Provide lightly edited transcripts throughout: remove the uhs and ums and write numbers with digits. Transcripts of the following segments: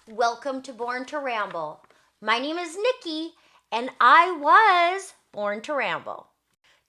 Welcome to Born to Ramble. My name is Nikki, and I was born to ramble.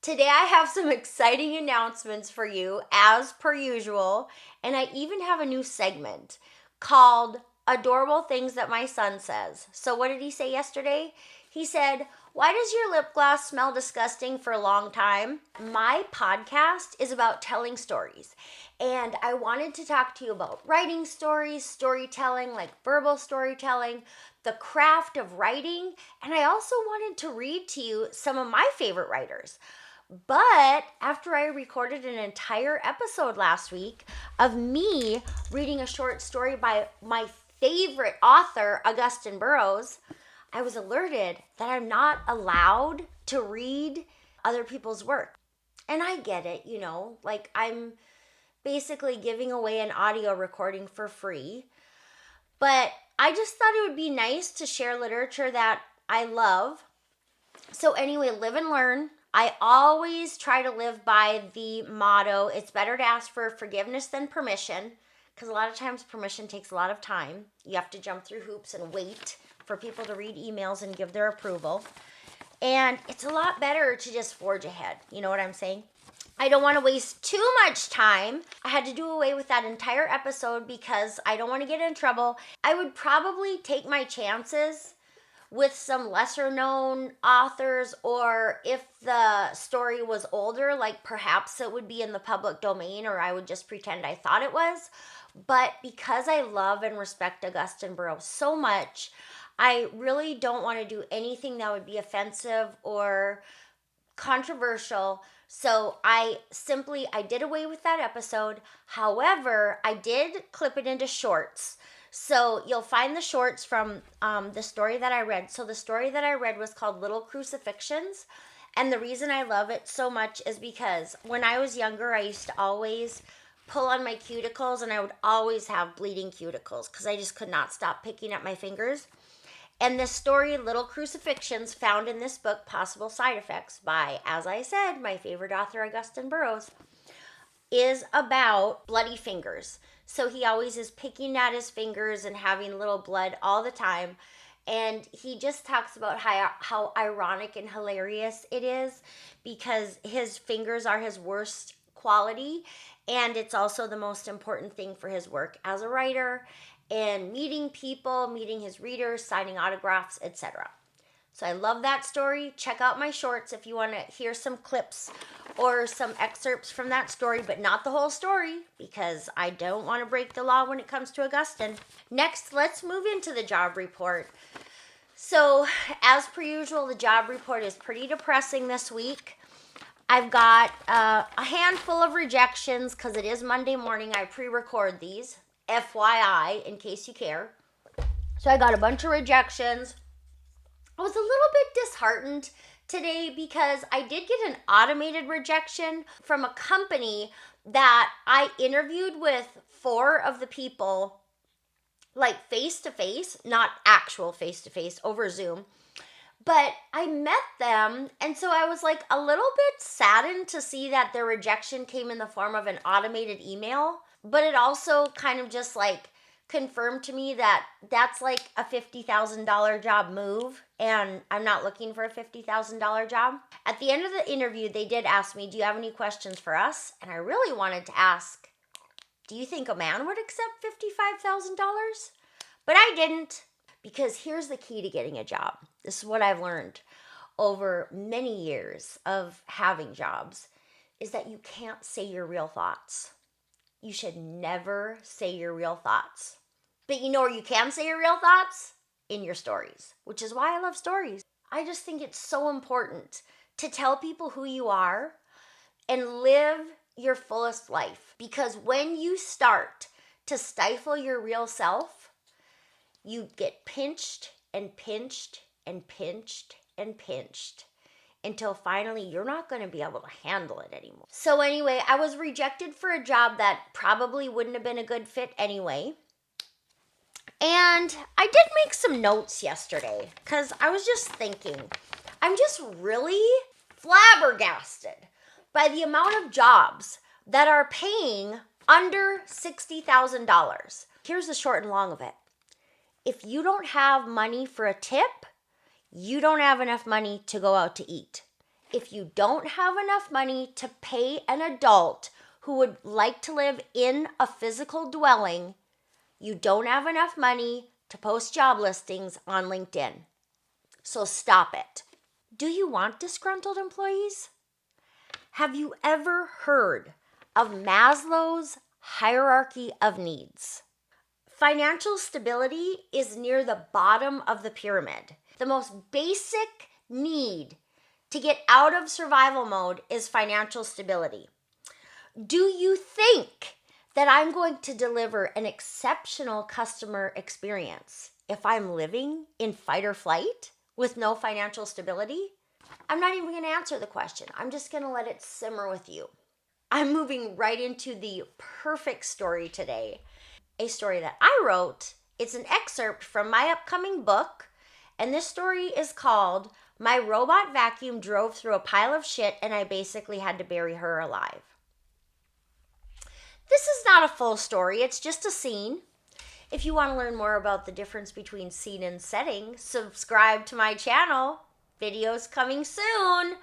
Today I have some exciting announcements for you, as per usual, and I even have a new segment called Adorable Things That My Son Says. So what did he say yesterday? He said, "Why does your lip gloss smell disgusting for a long time?" My podcast is about telling stories, and I wanted to talk to you about writing stories, storytelling, like verbal storytelling, the craft of writing, and I also wanted to read to you some of my favorite writers. But after I recorded an entire episode last week of me reading a short story by my favorite author, Augustin Burroughs, I was alerted that I'm not allowed to read other people's work. And I get it, like I'm basically giving away an audio recording for free. But I just thought it would be nice to share literature that I love. So anyway, live and learn. I always try to live by the motto, it's better to ask for forgiveness than permission, because a lot of times permission takes a lot of time. You have to jump through hoops and wait for people to read emails and give their approval. And it's a lot better to just forge ahead. You know what I'm saying? I don't want to waste too much time. I had to do away with that entire episode because I don't want to get in trouble. I would probably take my chances with some lesser known authors, or if the story was older, like perhaps it would be in the public domain, or I would just pretend I thought it was. But because I love and respect Augustin Burroughs so much, I really don't want to do anything that would be offensive or controversial. So I did away with that episode. However, I did clip it into shorts. So you'll find the shorts from the story that I read. So the story that I read was called Little Crucifixions. And the reason I love it so much is because when I was younger, I used to always pull on my cuticles, and I would always have bleeding cuticles because I just could not stop picking at my fingers. And this story, Little Crucifixions, found in this book, Possible Side Effects, by, as I said, my favorite author, Augustin Burroughs, is about bloody fingers. So he always is picking at his fingers and having little blood all the time. And he just talks about how ironic and hilarious it is because his fingers are his worst quality. And it's also the most important thing for his work as a writer and meeting people, meeting his readers, signing autographs, etc. So I love that story. Check out my shorts if you want to hear some clips or some excerpts from that story, but not the whole story because I don't want to break the law when it comes to Augustin. Next, let's move into the job report. So as per usual, the job report is pretty depressing this week. I've got a handful of rejections because it is Monday morning. I pre-record these. FYI, in case you care. So I got a bunch of rejections. I was a little bit disheartened today because I did get an automated rejection from a company that I interviewed with 4 of the people, like face-to-face, not actual face-to-face, over Zoom. But I met them, and so I was like a little bit saddened to see that their rejection came in the form of an automated email. But it also kind of just like confirmed to me that that's like a $50,000 job move, and I'm not looking for a $50,000 job. At the end of the interview, they did ask me, "Do you have any questions for us?" And I really wanted to ask, "Do you think a man would accept $55,000? But I didn't, because here's the key to getting a job. This is what I've learned over many years of having jobs, is that you can't say your real thoughts. You should never say your real thoughts. But you know where you can say your real thoughts? In your stories, which is why I love stories. I just think it's so important to tell people who you are and live your fullest life. Because when you start to stifle your real self, you get pinched and pinched and pinched and pinched until finally you're not going to be able to handle it anymore. So anyway, I was rejected for a job that probably wouldn't have been a good fit anyway. And I did make some notes yesterday because I was just thinking, I'm just really flabbergasted by the amount of jobs that are paying under $60,000. Here's the short and long of it. If you don't have money for a tip, you don't have enough money to go out to eat. If you don't have enough money to pay an adult who would like to live in a physical dwelling, you don't have enough money to post job listings on LinkedIn. So stop it. Do you want disgruntled employees? Have you ever heard of Maslow's hierarchy of needs? Financial stability is near the bottom of the pyramid. The most basic need to get out of survival mode is financial stability. Do you think that I'm going to deliver an exceptional customer experience if I'm living in fight or flight with no financial stability? I'm not even going to answer the question. I'm just going to let it simmer with you. I'm moving right into the perfect story today. A story that I wrote. It's an excerpt from my upcoming book, and this story is called My Robot Vacuum Drove Through a Pile of Shit and I Basically Had to Bury Her Alive. This is not a full story, it's just a scene. If you want to learn more about the difference between scene and setting, subscribe to my channel. Videos coming soon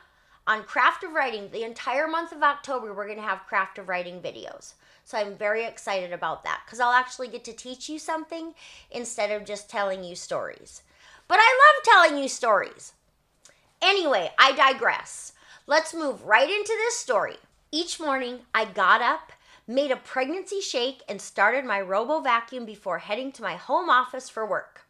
on craft of writing. The entire month of October, we're going to have craft of writing videos. So I'm very excited about that because I'll actually get to teach you something instead of just telling you stories. But I love telling you stories. Anyway, I digress. Let's move right into this story. Each morning, I got up, made a pregnancy shake, and started my robo vacuum before heading to my home office for work.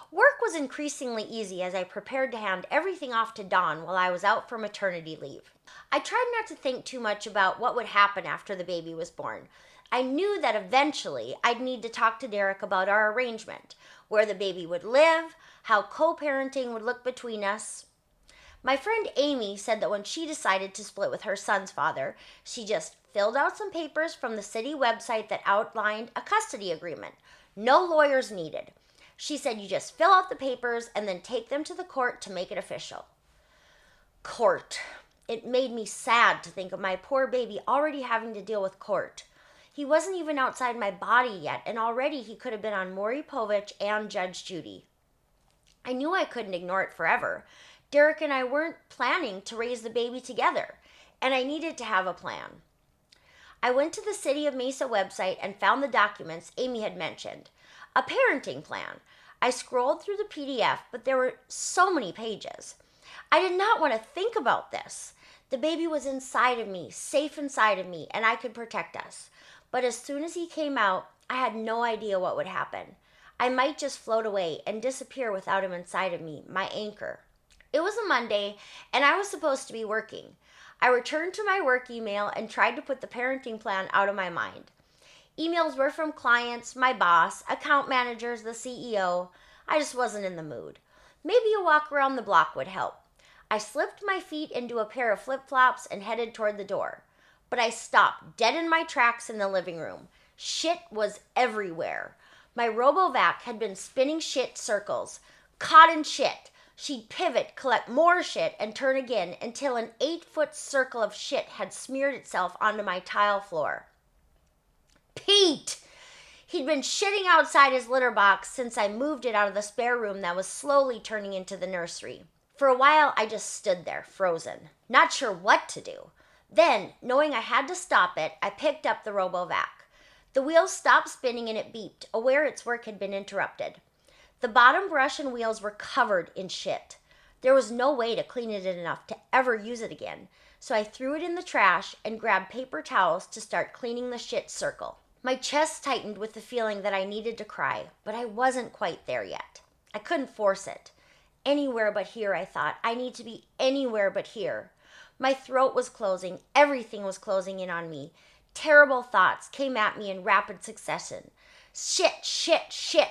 Work was increasingly easy as I prepared to hand everything off to Dawn while I was out for maternity leave. I tried not to think too much about what would happen after the baby was born. I knew that eventually I'd need to talk to Derek about our arrangement, where the baby would live, how co-parenting would look between us. My friend Amy said that when she decided to split with her son's father, she just filled out some papers from the city website that outlined a custody agreement. No lawyers needed. She said you just fill out the papers and then take them to the court to make it official. Court. It made me sad to think of my poor baby already having to deal with court. He wasn't even outside my body yet, and already he could have been on Maury Povich and Judge Judy. I knew I couldn't ignore it forever. Derek and I weren't planning to raise the baby together, and I needed to have a plan. I went to the City of Mesa website and found the documents Amy had mentioned. A parenting plan. I scrolled through the PDF, but there were so many pages. I did not want to think about this. The baby was inside of me, safe inside of me, and I could protect us. But as soon as he came out, I had no idea what would happen. I might just float away and disappear without him inside of me, my anchor. It was a Monday, and I was supposed to be working. I returned to my work email and tried to put the parenting plan out of my mind. Emails were from clients, my boss, account managers, the CEO. I just wasn't in the mood. Maybe a walk around the block would help. I slipped my feet into a pair of flip-flops and headed toward the door. But I stopped dead in my tracks in the living room. Shit was everywhere. My RoboVac had been spinning shit circles. Caught in shit. She'd pivot, collect more shit, and turn again until an 8-foot circle of shit had smeared itself onto my tile floor. Pete! He'd been shitting outside his litter box since I moved it out of the spare room that was slowly turning into the nursery. For a while, I just stood there, frozen, not sure what to do. Then, knowing I had to stop it, I picked up the RoboVac. The wheels stopped spinning and it beeped, aware its work had been interrupted. The bottom brush and wheels were covered in shit. There was no way to clean it enough to ever use it again, so I threw it in the trash and grabbed paper towels to start cleaning the shit circle. My chest tightened with the feeling that I needed to cry, but I wasn't quite there yet. I couldn't force it. Anywhere but here, I thought. I need to be anywhere but here. My throat was closing. Everything was closing in on me. Terrible thoughts came at me in rapid succession. Shit, shit, shit.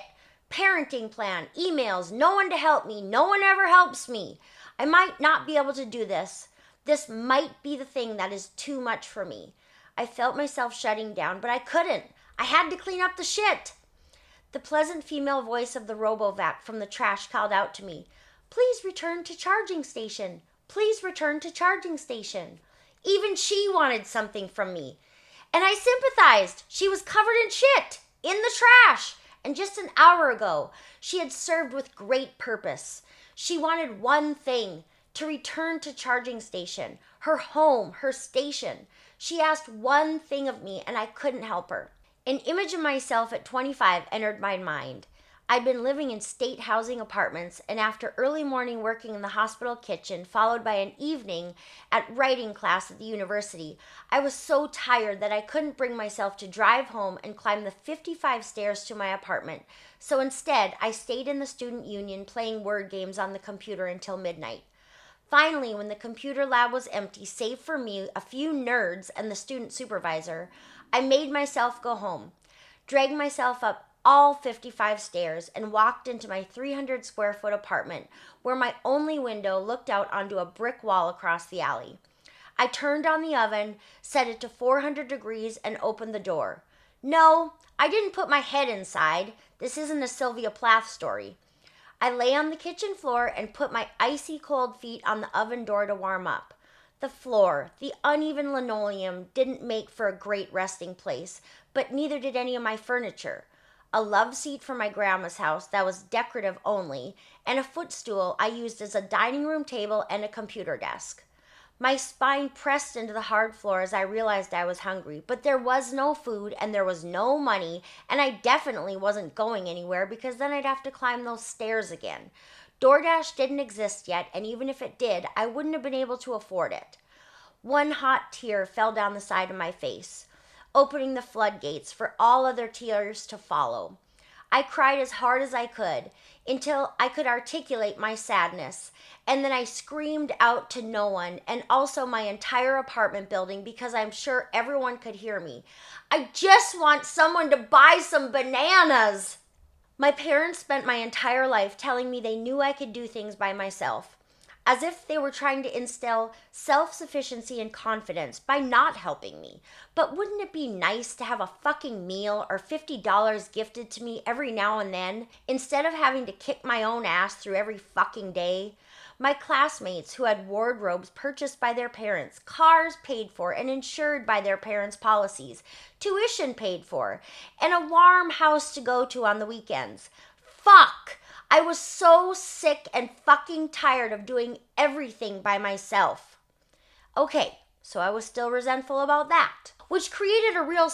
Parenting plan, emails, no one to help me. No one ever helps me. I might not be able to do this. This might be the thing that is too much for me. I felt myself shutting down, but I couldn't. I had to clean up the shit. The pleasant female voice of the RoboVac from the trash called out to me, "Please return to charging station. Please return to charging station." Even she wanted something from me. And I sympathized. She was covered in shit, in the trash, And just an hour ago, she had served with great purpose. She wanted one thing: to return to charging station, her home, her station. She asked one thing of me, and I couldn't help her. An image of myself at 25 entered my mind. I'd been living in state housing apartments, and after early morning working in the hospital kitchen, followed by an evening at writing class at the university, I was so tired that I couldn't bring myself to drive home and climb the 55 stairs to my apartment. So instead, I stayed in the student union playing word games on the computer until midnight. Finally, when the computer lab was empty, save for me, a few nerds, and the student supervisor, I made myself go home, dragged myself up all 55 stairs, and walked into my 300 square foot apartment, where my only window looked out onto a brick wall across the alley. I turned on the oven, set it to 400 degrees, and opened the door. No, I didn't put my head inside. This isn't a Sylvia Plath story. I lay on the kitchen floor and put my icy cold feet on the oven door to warm up. The floor, the uneven linoleum, didn't make for a great resting place, but neither did any of my furniture. A love seat from my grandma's house that was decorative only, and a footstool I used as a dining room table and a computer desk. My spine pressed into the hard floor as I realized I was hungry, but there was no food and there was no money, and I definitely wasn't going anywhere because then I'd have to climb those stairs again. DoorDash didn't exist yet, and even if it did, I wouldn't have been able to afford it. One hot tear fell down the side of my face, opening the floodgates for all other tears to follow. I cried as hard as I could until I could articulate my sadness, and then I screamed out to no one, and also my entire apartment building, because I'm sure everyone could hear me. I just want someone to buy some bananas. My parents spent my entire life telling me they knew I could do things by myself, as if they were trying to instill self-sufficiency and confidence by not helping me. But wouldn't it be nice to have a fucking meal or $50 gifted to me every now and then, instead of having to kick my own ass through every fucking day? My classmates who had wardrobes purchased by their parents, cars paid for and insured by their parents' policies, tuition paid for, and a warm house to go to on the weekends. Fuck! I was so sick and fucking tired of doing everything by myself. Okay, so I was still resentful about that, which created a real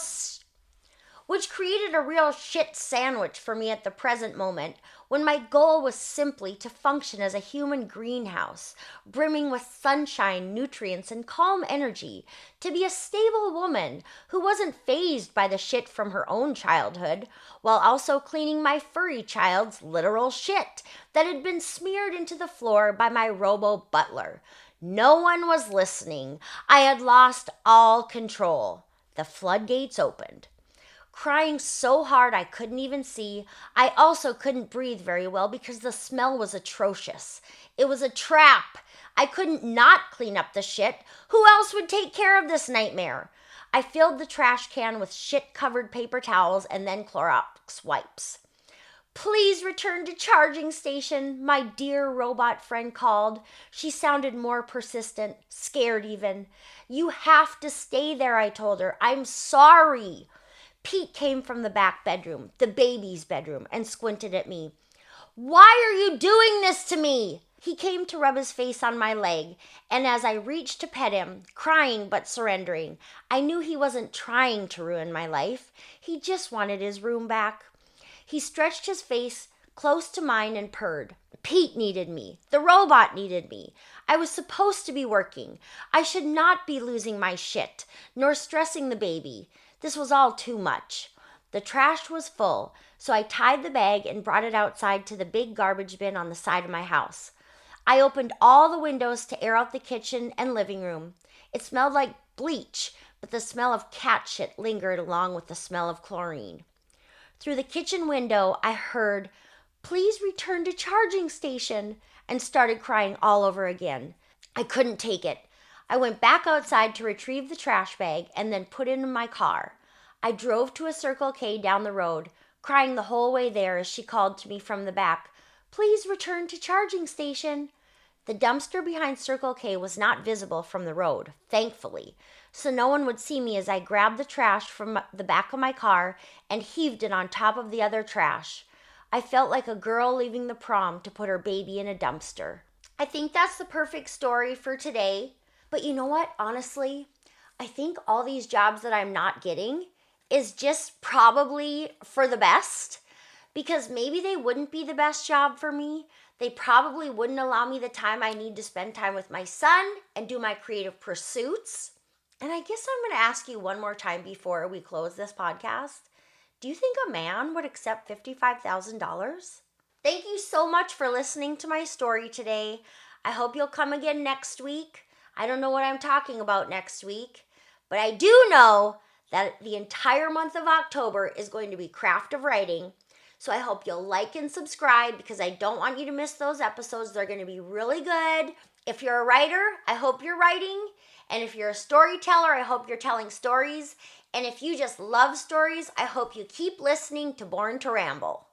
shit sandwich for me at the present moment, when my goal was simply to function as a human greenhouse, brimming with sunshine, nutrients, and calm energy, to be a stable woman who wasn't fazed by the shit from her own childhood, while also cleaning my furry child's literal shit that had been smeared into the floor by my robo-butler. No one was listening. I had lost all control. The floodgates opened. Crying so hard I couldn't even see. I also couldn't breathe very well because the smell was atrocious. It was a trap. I couldn't not clean up the shit. Who else would take care of this nightmare? I filled the trash can with shit-covered paper towels and then Clorox wipes. Please return to charging station, my dear robot friend called. She sounded more persistent, scared even. You have to stay there, I told her. I'm sorry. Pete came from the back bedroom, the baby's bedroom, and squinted at me. Why are you doing this to me? He came to rub his face on my leg, and as I reached to pet him, crying but surrendering, I knew he wasn't trying to ruin my life. He just wanted his room back. He stretched his face close to mine and purred. Pete needed me. The robot needed me. I was supposed to be working. I should not be losing my shit, nor stressing the baby. This was all too much. The trash was full, so I tied the bag and brought it outside to the big garbage bin on the side of my house. I opened all the windows to air out the kitchen and living room. It smelled like bleach, but the smell of cat shit lingered along with the smell of chlorine. Through the kitchen window, I heard, "Please return to charging station," and started crying all over again. I couldn't take it. I went back outside to retrieve the trash bag and then put it in my car. I drove to a Circle K down the road, crying the whole way there as she called to me from the back, "Please return to charging station." The dumpster behind Circle K was not visible from the road, thankfully, so no one would see me as I grabbed the trash from the back of my car and heaved it on top of the other trash. I felt like a girl leaving the prom to put her baby in a dumpster. I think that's the perfect story for today. But you know what? Honestly, I think all these jobs that I'm not getting is just probably for the best, because maybe they wouldn't be the best job for me. They probably wouldn't allow me the time I need to spend time with my son and do my creative pursuits. And I guess I'm going to ask you one more time before we close this podcast. Do you think a man would accept $55,000? Thank you so much for listening to my story today. I hope you'll come again next week. I don't know what I'm talking about next week, but I do know that the entire month of October is going to be Craft of Writing. So I hope you'll like and subscribe, because I don't want you to miss those episodes. They're going to be really good. If you're a writer, I hope you're writing. And if you're a storyteller, I hope you're telling stories. And if you just love stories, I hope you keep listening to Born to Ramble.